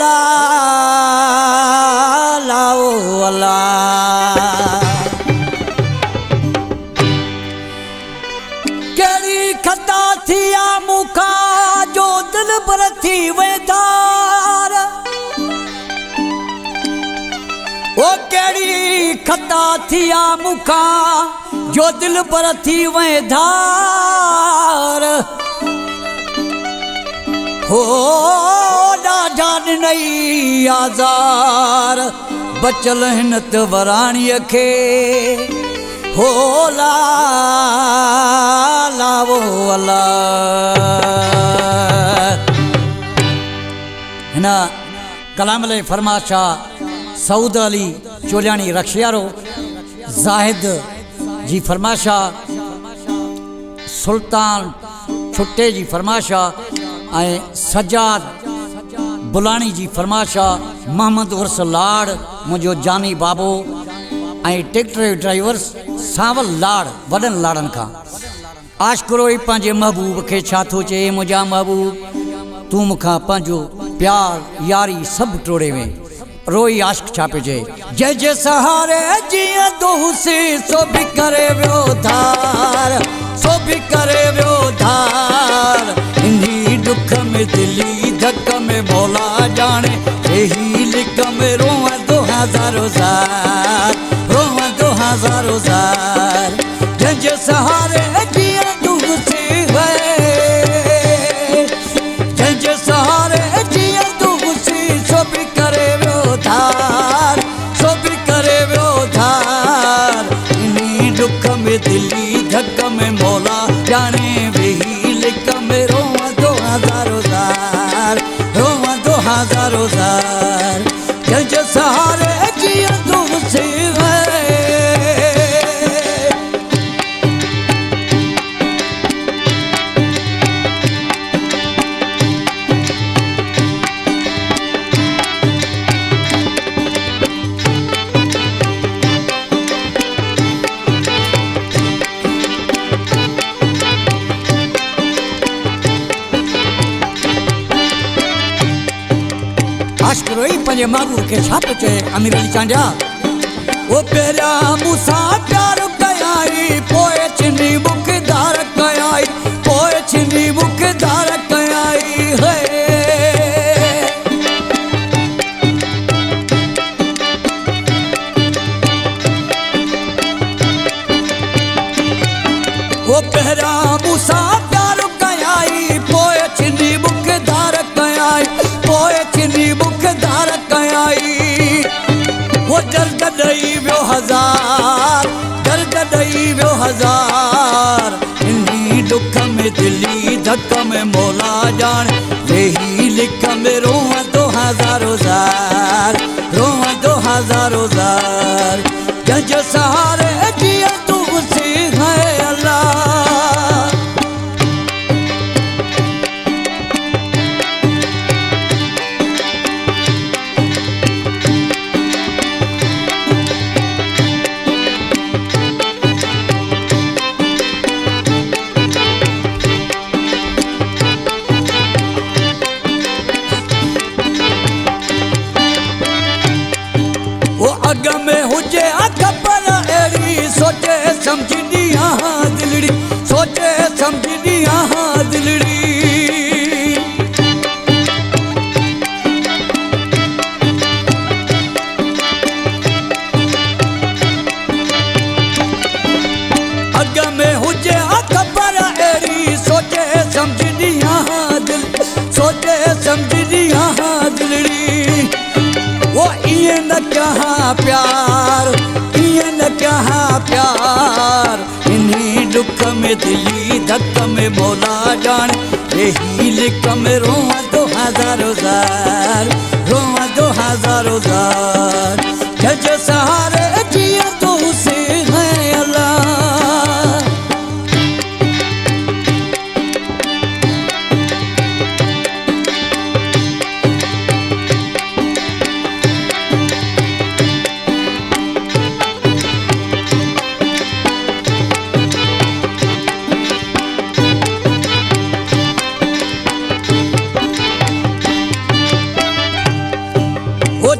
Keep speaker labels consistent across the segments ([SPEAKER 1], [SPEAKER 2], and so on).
[SPEAKER 1] ला लाओ अला केड़ी खता थी आ मुखा जो दिल पर थी वेदार ओ केड़ी खता थी आ मुखा जो दिल पर थी वेदार हो जान नहीं आजार बचल हिनत वराणीअ खे हो ला लावो अला हिन कलाम अल फरमाशाह सऊद अली चोलियाणी रखियारो ज़ाहिद जी फरमाशाह सुल्तान छुट्टे जी फरमाशाह ऐं सजाद बुलानी जी फरमाशाह मोहम्मद उर्स लाड़ मुझो जानी बाबो ऐं ट्रैक्टर ड्राइवर्स सावल लाड़ वॾनि लाड़नि खां आशकुरो ई पंहिंजे महबूब खे छा थो चए मुंहिंजा महबूब तूं मूंखां पंहिंजो प्यार यारी सभु टोड़े में रोई आशिक छा पियो चए जंहिंजे सहारे जीअं दोसी सो बि करे वियो धार सो बि करे वियो धार इन्ही दुख में दिली धक में मौला जाने यही लिख में रोआ 2000 रोआ 2000 जंहिंजे सहारे जीअं दोसी है जंहिंजे सहारे जीअं दोसी सो बि करे वियो धार सो बि करे वियो धार इन्ही दुख में दिली धक में मौला जाने वही लिख में रोआ 2000 रोआ 2000 जंहिंजे सहारे जीअं दोसी है आशकुरो ई पंहिंजे महबूब खे छा पियो चए अमीर अली चांडिया ओ पहिरियां मूंसां प्यार कयाई पोइ छिनी मूंखे धार कयाई पोइ छिनी मूंखे धार कयाई है ओ पहिरियां मूंसां प्यार कयाई पोइ छिनी मूंखे धार कयाई पोइ छिनी मूंखे धार कयाई वो दर्द ॾेई वियो हज़ार दर्द ॾेई वियो हज़ार इन्ही दुख में दिली धक में मौला जान यही लिख में रोआ 2000 रोआ 2000 जंहिंजे सहारे जीअं दोसी है अल्लाह अग में हुजे अखबर अहिड़ी सोचे समझी हाँ दिलड़ी सोचे समझी हाँ दिलड़ी अग में हुजे अखबर अहिड़ी सोचे समझी हाँ दिल सोचे समझी हाँ दिलड़ी वो इए न कहाँ प्यार इए न कहाँ प्यार इन्ही दुख में दिली धक में मौला जान यही लिख में रोआ 2000 रोआ 2000 जंहिंजे सहारे जीअं दोसी है अल्लाह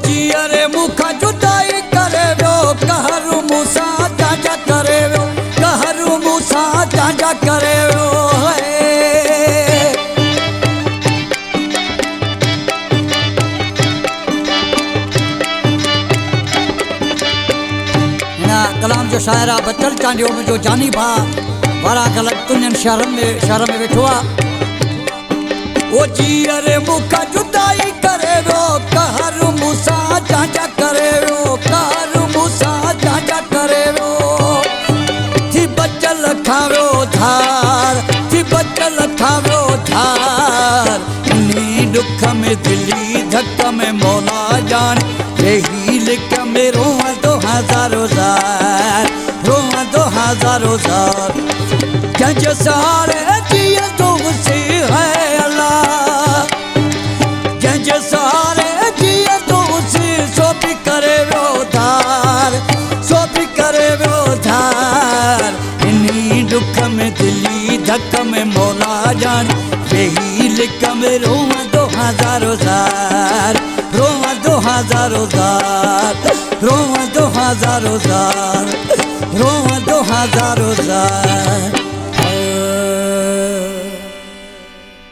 [SPEAKER 1] जीअरे मुखा जुदाई करे वियो कहरु मूंसां जांजा करे वियो कहरु मूंसां जांजा करे वियो कलाम जो शायर आहे बचल चांडियो मुंहिंजो जानी भाउ वारा ग़लति तुंहिंजनि शहर में वेठो आहे ओ जीअरे मुखा जुदाई करे वियो कहरु मूंसां जांजा करे वियो कहरु मूंसां जांजा करे वियो थी बचल खावियो धार थी बचल खावियो धार इन्ही ॾुख में दिली धक में मौला जान यही लिख में रोवंदो हज़ारो ज़ार रोवंदो हज़ारो ज़ार कंहिंजे सहारे जीअं तो मुसी है अल्लाह कंहिंजे सहारे जीअं तो मुसी सो बि करे वियो धार सो बि करे वियो धार इन्ही ॾुख में दिली धक में मौला जान यही लिख में रोवंदो हज़ारो ज़ार रोवंदो हज़ारो ज़ार रोवंदो हज़ारो ज़ार रोवंदो हज़ारो ज़ार